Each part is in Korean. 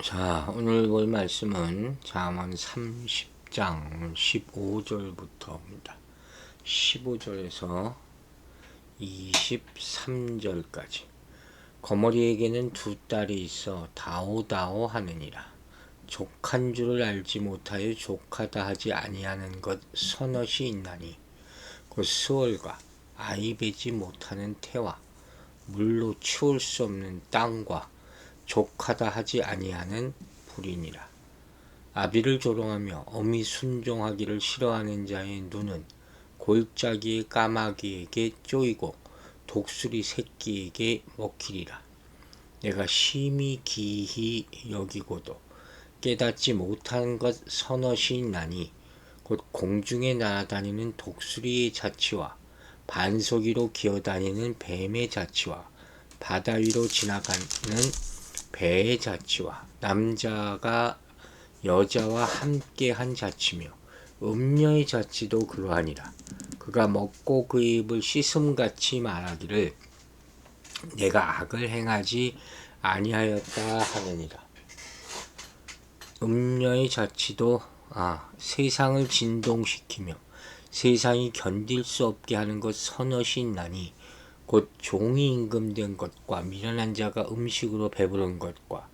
자, 오늘 볼 말씀은 잠언 30장 15절부터입니다. 15절에서 23절까지. 거머리에게는 두 딸이 있어 다오다오 하느니라. 족한 줄을 알지 못하여 족하다 하지 아니하는 것 서넛이 있나니 곧 수월과 아이 베지 못하는 태와 물로 치울 수 없는 땅과 족하다 하지 아니하는 불이니라. 아비를 조롱하며 어미 순종하기를 싫어하는 자의 눈은 골짜기의 까마귀에게 쪼이고 독수리 새끼에게 먹히리라. 내가 심히 기히 여기고도 깨닫지 못한 것 서넛이 있나니 곧 공중에 날아다니는 독수리의 자치와 반석 위로 기어다니는 뱀의 자치와 바다 위로 지나가는 배의 자치와 남자가 여자와 함께한 자치며 음녀의 자치도 그러하니라. 그가 먹고 그 입을 씻음같이 말하기를 내가 악을 행하지 아니하였다 하느니라. 음녀의 자치도 세상을 진동시키며 세상이 견딜 수 없게 하는 것 서넛이 있나니 곧 종이 임금된 것과 미련한 자가 음식으로 배부른 것과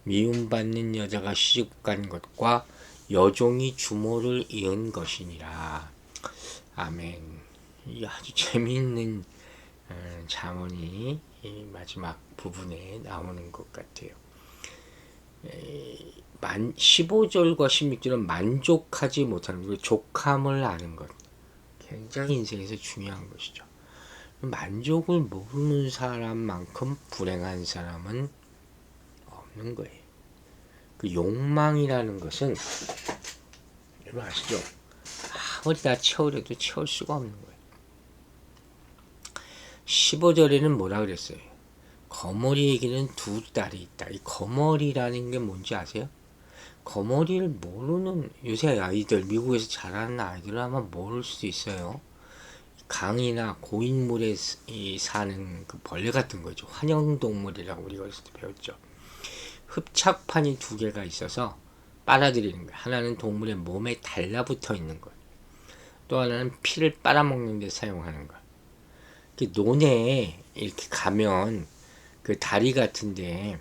미움받는 여자가 시집간 것과 여종이 주모를 이은 것이니라. 아멘. 이 아주 재미있는 잠언이 이 마지막 부분에 나오는 것 같아요. 15절과 16절은 만족하지 못하는 족함을 아는 것. 굉장히 인생에서 중요한 것이죠. 만족을 모르는 사람만큼 불행한 사람은 없는 거예요. 그 욕망이라는 것은 여러분 아시죠? 아무리 다 채우려도 채울 수가 없는 거예요. 15절에는 뭐라 그랬어요? 거머리에게는 두 딸이 있다. 이 거머리라는 게 뭔지 아세요? 거머리를 모르는 요새 아이들, 미국에서 자라는 아이들은 아마 모를 수도 있어요. 강이나 고인물에 사는 그 벌레 같은 거죠. 환영동물이라고 우리가 어렸을 때 배웠죠. 흡착판이 두 개가 있어서 빨아들이는 거예요. 하나는 동물의 몸에 달라붙어 있는 거예요. 또 하나는 피를 빨아먹는 데 사용하는 거예요. 논에 이렇게 가면 그 다리 같은데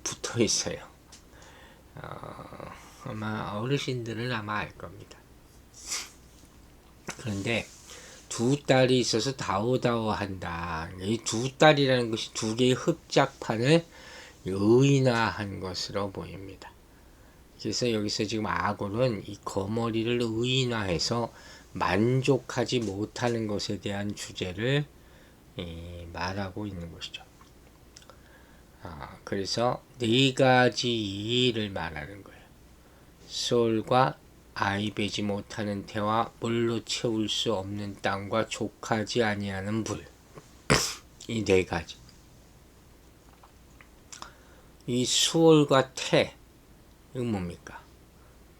붙어 있어요. 아마 어르신들은 아마 알 겁니다. 그런데 두 딸이 있어서 다오다오 한다. 이 두 딸이라는 것이 두 개의 흡작판을 의인화한 것으로 보입니다. 그래서 여기서 지금 아골은 이 거머리를 의인화해서 만족하지 못하는 것에 대한 주제를 말하고 있는 것이죠. 그래서 네 가지 일을 말하는 거예요. 소울과 아이 베지 못하는 태와 물로 채울 수 없는 땅과 족하지 아니하는 불. 이 네 가지. 이 수월과 태, 이건 뭡니까?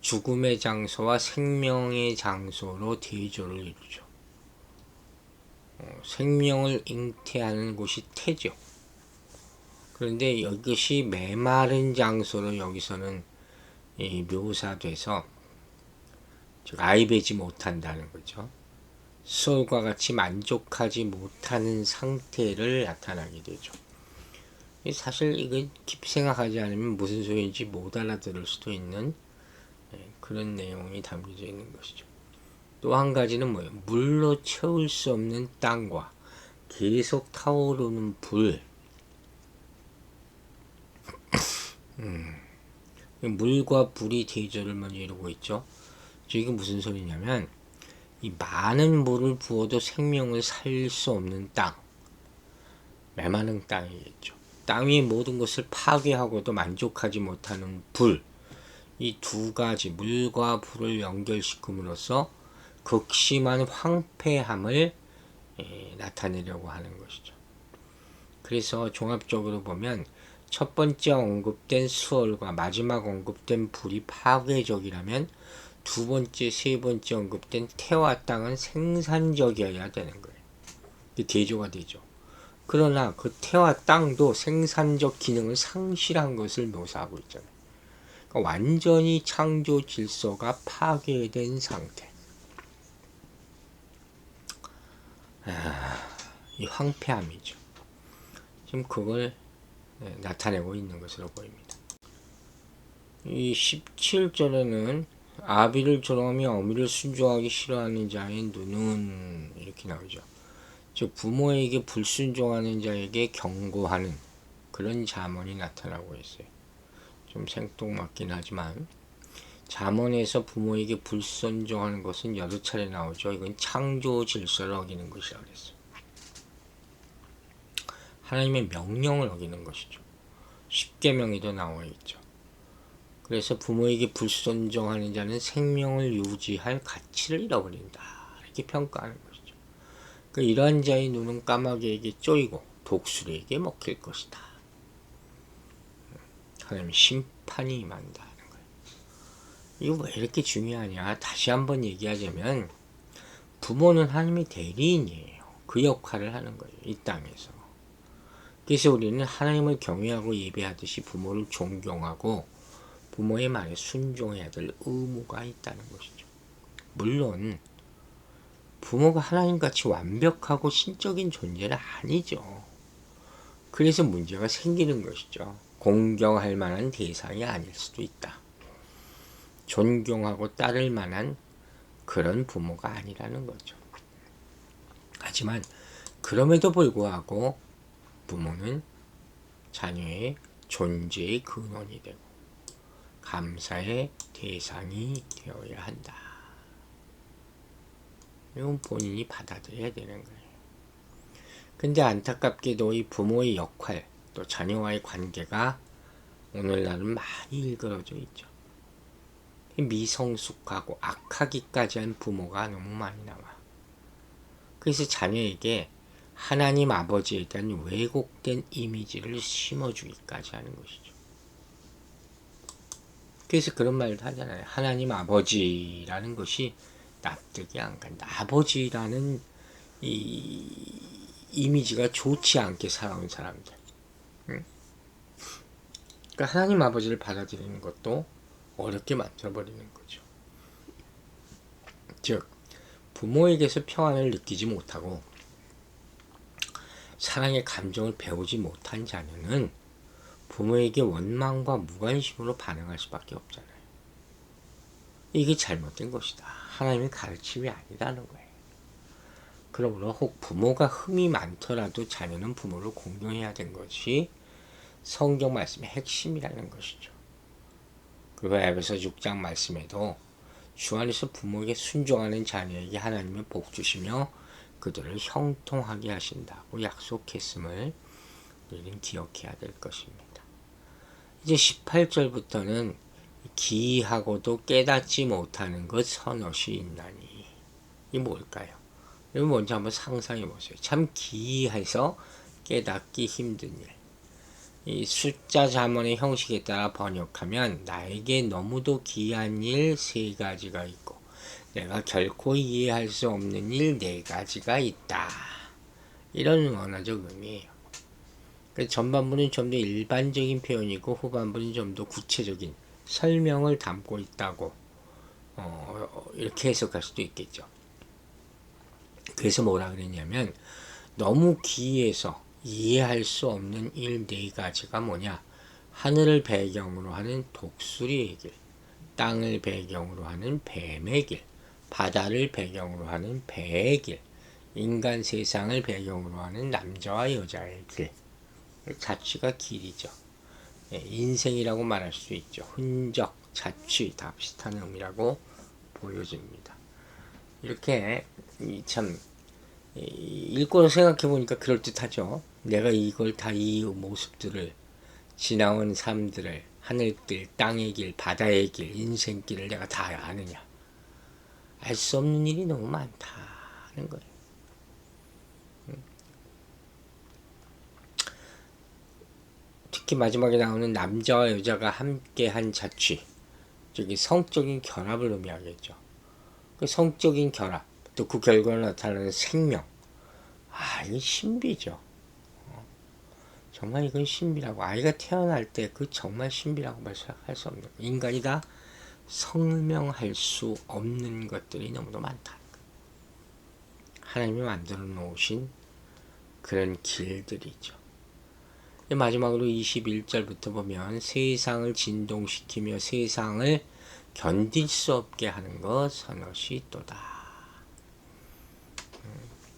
죽음의 장소와 생명의 장소로 대조를 이루죠. 생명을 잉태하는 곳이 태죠. 그런데 이것이 메마른 장소로 여기서는 묘사돼서 즉 아이 베지 못한다는 거죠. 수월과 같이 만족하지 못하는 상태를 나타나게 되죠. 사실 이거 깊이 생각하지 않으면 무슨 소리인지 못 알아들을 수도 있는 그런 내용이 담겨져 있는 것이죠. 또 한 가지는 뭐예요? 물로 채울 수 없는 땅과 계속 타오르는 불. 물과 불이 대조를 먼저 이루고 있죠. 이게 무슨 소리냐면 이 많은 물을 부어도 생명을 살릴 수 없는 땅, 메마른 땅이겠죠. 땅 위의 모든 것을 파괴하고도 만족하지 못하는 불, 이 두 가지 물과 불을 연결시킴으로써 극심한 황폐함을 나타내려고 하는 것이죠. 그래서 종합적으로 보면 첫 번째 언급된 수월과 마지막 언급된 불이 파괴적이라면 두 번째, 세 번째 언급된 태와 땅은 생산적이어야 되는 거예요. 대조가 되죠. 그러나 그 태와 땅도 생산적 기능을 상실한 것을 묘사하고 있잖아요. 그러니까 완전히 창조 질서가 파괴된 상태. 이 황폐함이죠. 지금 그걸 나타내고 있는 것으로 보입니다. 이 17절에는 아비를 조롱하며 어미를 순종하기 싫어하는 자의 눈은 이렇게 나오죠. 즉 부모에게 불순종하는 자에게 경고하는 그런 잠언이 나타나고 있어요. 좀 생뚱맞긴 하지만 잠언에서 부모에게 불순종하는 것은 여러 차례 나오죠. 이건 창조 질서를 어기는 것이라 그랬어요. 하나님의 명령을 어기는 것이죠. 십계명에도 나와 있죠. 그래서 부모에게 불순종하는 자는 생명을 유지할 가치를 잃어버린다. 이렇게 평가하는 것이죠. 그러니까 이러한 자의 눈은 까마귀에게 쪼이고 독수리에게 먹힐 것이다. 하나님의 심판이 임한다는 거예요. 이거 왜 이렇게 중요하냐? 다시 한번 얘기하자면 부모는 하나님의 대리인이에요. 그 역할을 하는 거예요. 이 땅에서. 그래서 우리는 하나님을 경외하고 예배하듯이 부모를 존경하고 부모의 말에 순종해야 될 의무가 있다는 것이죠. 물론 부모가 하나님같이 완벽하고 신적인 존재는 아니죠. 그래서 문제가 생기는 것이죠. 공경할 만한 대상이 아닐 수도 있다. 존경하고 따를 만한 그런 부모가 아니라는 거죠. 하지만 그럼에도 불구하고 부모는 자녀의 존재의 근원이 되고 감사의 대상이 되어야 한다. 이건 본인이 받아들여야 되는 거예요. 근데 안타깝게도 이 부모의 역할, 또 자녀와의 관계가 오늘날은 많이 일그러져 있죠. 미성숙하고 악하기까지 한 부모가 너무 많이 나와. 그래서 자녀에게 하나님 아버지에 대한 왜곡된 이미지를 심어주기까지 하는 것이죠. 그래서 그런 말도 하잖아요. 하나님 아버지라는 것이 납득이 안 간다. 아버지라는 이 이미지가 좋지 않게 살아온 사람들. 응? 그러니까 하나님 아버지를 받아들이는 것도 어렵게 만들어버리는 거죠. 즉 부모에게서 평안을 느끼지 못하고 사랑의 감정을 배우지 못한 자녀는 부모에게 원망과 무관심으로 반응할 수밖에 없잖아요. 이게 잘못된 것이다. 하나님의 가르침이 아니라는 거예요. 그러므로 혹 부모가 흠이 많더라도 자녀는 부모를 공경해야 되는 것이 성경 말씀의 핵심이라는 것이죠. 그리고 에베소 6장 말씀에도 주 안에서 부모에게 순종하는 자녀에게 하나님은 복 주시며 그들을 형통하게 하신다고 약속했음을 우리는 기억해야 될 것입니다. 이제 18절부터는 기이하고도 깨닫지 못하는 것 서너시 있나니. 이게 뭘까요? 이거 먼저 한번 상상해 보세요. 참 기이해서 깨닫기 힘든 일. 이 숫자 잠언의 형식에 따라 번역하면 나에게 너무도 기이한 일 3가지가 있고 내가 결코 이해할 수 없는 일 4가지가 있다. 이런 원어적 의미예요. 전반부는 좀 더 일반적인 표현이고 후반부는 좀 더 구체적인 설명을 담고 있다고 이렇게 해석할 수도 있겠죠. 그래서 뭐라 그랬냐면 너무 기이해서 이해할 수 없는 일 4가지가 뭐냐. 하늘을 배경으로 하는 독수리의 길, 땅을 배경으로 하는 뱀의 길, 바다를 배경으로 하는 배의 길, 인간 세상을 배경으로 하는 남자와 여자의 길. 자취가 길이죠. 인생이라고 말할 수 있죠. 흔적, 자취 다 비슷한 의미라고 보여집니다. 이렇게 참 읽고 생각해 보니까 그럴듯하죠. 내가 이걸 다 이 모습들을 지나온 삶들을 하늘길, 땅의 길, 바다의 길, 인생길을 내가 다 아느냐. 알 수 없는 일이 너무 많다는 거예요. 특히 마지막에 나오는 남자와 여자가 함께한 자취, 저기 성적인 결합을 의미하겠죠. 그 성적인 결합, 또 그 결과로 나타나는 생명, 이게 신비죠. 정말 이건 신비라고, 아이가 태어날 때 그 정말 신비라고 말할 수 없는, 인간이 다 설명할 수 없는 것들이 너무도 많다. 하나님이 만들어 놓으신 그런 길들이죠. 마지막으로 21절부터 보면 세상을 진동시키며 세상을 견딜 수 없게 하는 것 서너시 또다.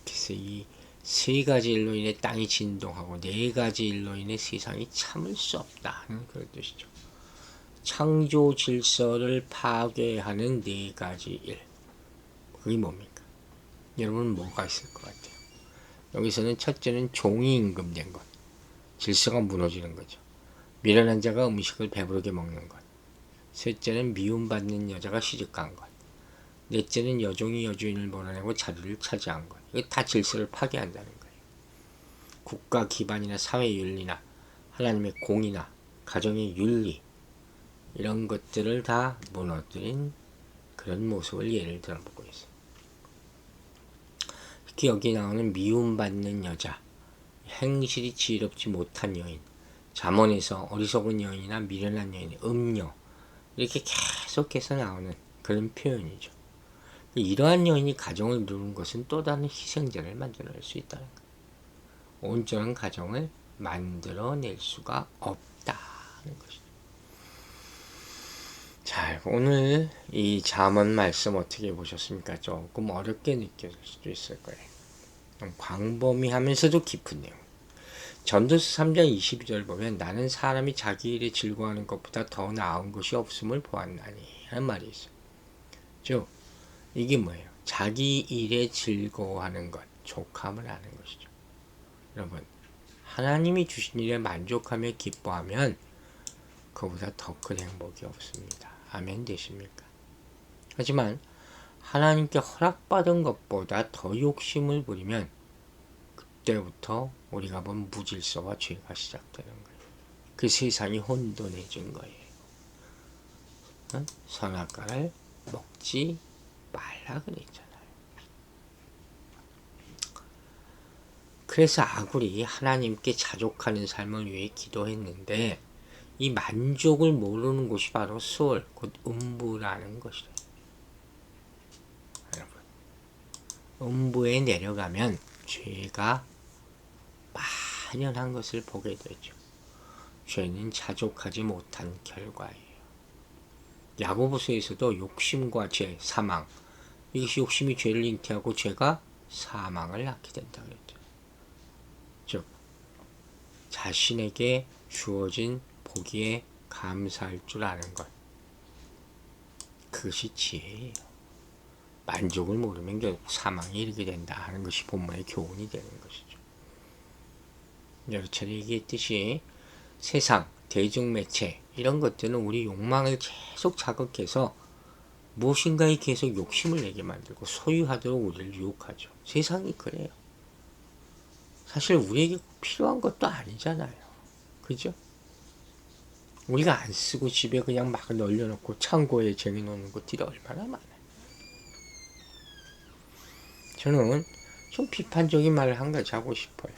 그래서 이 세 가지 일로 인해 땅이 진동하고 네 가지 일로 인해 세상이 참을 수 없다. 그런 뜻이죠. 창조 질서를 파괴하는 네 가지 일. 그게 뭡니까? 여러분 뭐가 있을 것 같아요? 여기서는 첫째는 종이 임금된 것. 질서가 무너지는 거죠. 미련한 자가 음식을 배부르게 먹는 것. 셋째는 미움받는 여자가 시집간 것. 넷째는 여종이 여주인을 몰아내고 자리를 차지한 것. 이거 다 질서를 파괴한다는 거예요. 국가 기반이나 사회 윤리나 하나님의 공의나 가정의 윤리, 이런 것들을 다 무너뜨린 그런 모습을 예를 들어보고 있어요. 특히 여기 나오는 미움받는 여자, 행실이 지혜롭지 못한 여인, 잠언에서 어리석은 여인이나 미련한 여인, 음녀, 이렇게 계속해서 나오는 그런 표현이죠. 이러한 여인이 가정을 이루는 것은 또 다른 희생자를 만들어낼 수 있다는 거예요. 온전한 가정을 만들어낼 수가 없다는 것이죠. 자, 오늘 이 잠언 말씀 어떻게 보셨습니까? 조금 어렵게 느껴질 수도 있을 거예요. 광범위하면서도 깊은 내용. 전도서 3장 22절 보면 나는 사람이 자기 일에 즐거워하는 것보다 더 나은 것이 없음을 보았나니 하는 말이 있어요. 즉 이게 뭐예요? 자기 일에 즐거워하는 것, 족함을 아는 것이죠. 여러분, 하나님이 주신 일에 만족하며 기뻐하면 그보다 더 큰 행복이 없습니다. 아멘 되십니까? 하지만 하나님께 허락받은 것보다 더 욕심을 부리면 그때부터 우리가 본 무질서와 죄가 시작되는 거예요. 그 세상이 혼돈해진 거예요. 선악과를 먹지 말라 그랬잖아요. 그래서 아굴이 하나님께 자족하는 삶을 위해 기도했는데 이 만족을 모르는 곳이 바로 수월, 곧 음부라는 것이래요. 여러분, 음부에 내려가면 죄가 만연한 것을 보게 되죠. 죄는 자족하지 못한 결과예요. 야고보서에서도 욕심과 죄, 사망, 이것이 욕심이 죄를 잉태하고 죄가 사망을 낳게 된다고 했죠. 즉 자신에게 주어진 복기에 감사할 줄 아는 것, 그것이 지혜예요. 만족을 모르면 결국 사망에 이르게 된다 하는 것이 본문의 교훈이 되는 것이죠. 여러 차례 얘기했듯이 세상, 대중매체 이런 것들은 우리 욕망을 계속 자극해서 무엇인가에 계속 욕심을 내게 만들고 소유하도록 우리를 유혹하죠. 세상이 그래요. 사실 우리에게 필요한 것도 아니잖아요. 그죠? 우리가 안 쓰고 집에 그냥 막 널려놓고 창고에 쟁여놓는 것들이 얼마나 많아요. 저는 좀 비판적인 말을 한 가지 하고 싶어요.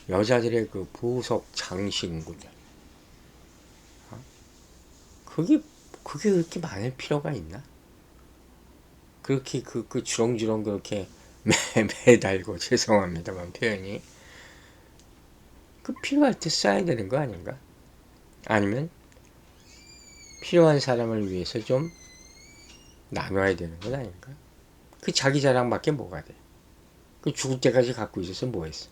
여자들의 그 보석 장신구들, 그게 그렇게 많을 필요가 있나? 그렇게 그 주렁주렁 그렇게 매달고, 죄송합니다만 표현이, 그 필요할 때 써야 되는 거 아닌가? 아니면 필요한 사람을 위해서 좀 나눠야 되는 건 아닌가? 그 자기 자랑밖에 뭐가 돼? 그 죽을 때까지 갖고 있어서 뭐 했어?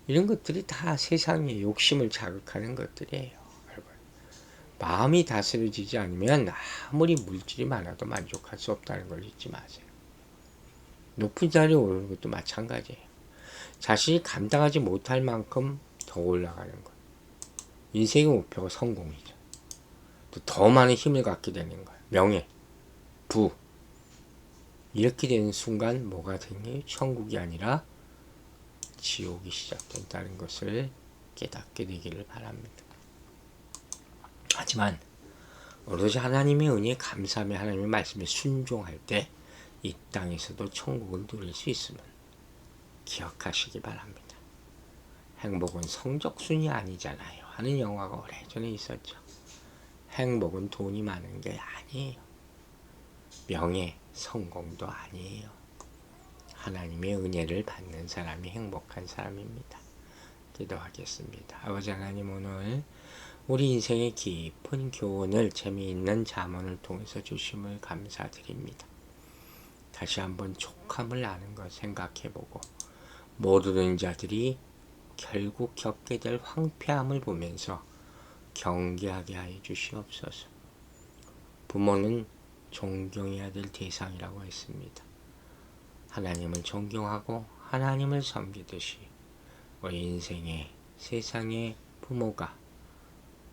이런 것들이 다 세상의 욕심을 자극하는 것들이에요. 여러분, 마음이 다스려지지 않으면 아무리 물질이 많아도 만족할 수 없다는 걸 잊지 마세요. 높은 자리에 오르는 것도 마찬가지예요. 자신이 감당하지 못할 만큼 더 올라가는 것. 인생의 목표가 성공이죠. 또 더 많은 힘을 갖게 되는 거예요. 명예, 부. 이렇게 되는 순간 뭐가 되니? 천국이 아니라 지옥이 시작된다는 것을 깨닫게 되기를 바랍니다. 하지만 오로지 하나님의 은혜에 감사하며 하나님의 말씀에 순종할 때 이 땅에서도 천국을 누릴 수 있음을 기억하시기 바랍니다. 행복은 성적순이 아니잖아요 하는 영화가 오래전에 있었죠. 행복은 돈이 많은 게 아니에요. 명예, 성공도 아니에요. 하나님의 은혜를 받는 사람이 행복한 사람입니다. 기도하겠습니다. 아버지 하나님, 오늘 우리 인생의 깊은 교훈을 재미있는 잠언을 통해서 주심을 감사드립니다. 다시 한번 족함을 아는 것 생각해보고 모르는 자들이 결국 겪게 될 황폐함을 보면서 경계하게 하여 주시옵소서. 부모는 존경해야 될 대상이라고 했습니다. 하나님을 존경하고 하나님을 섬기듯이 우리 인생의 세상의 부모가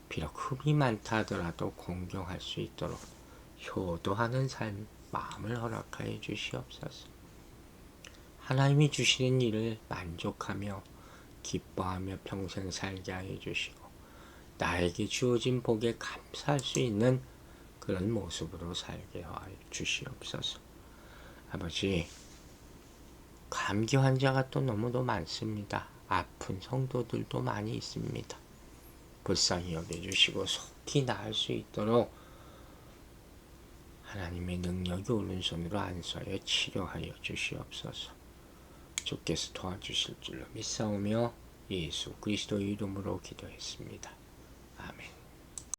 비록 흠이 많다 하더라도 공경할 수 있도록 효도하는 삶, 마음을 허락하여 주시옵소서. 하나님이 주시는 일을 만족하며 기뻐하며 평생 살게 하여 주시고 나에게 주어진 복에 감사할 수 있는 그런 모습으로 살게 하여 주시옵소서. 아버지, 감기 환자가 또 너무도 많습니다. 아픈 성도들도 많이 있습니다. 불쌍히 여겨주시고 속히 나을 수 있도록 하나님의 능력이 오른손으로 안수하여 치료하여 주시옵소서. 주께서 도와주실 줄로 믿사오며 예수 그리스도의 이름으로 기도했습니다. 아멘.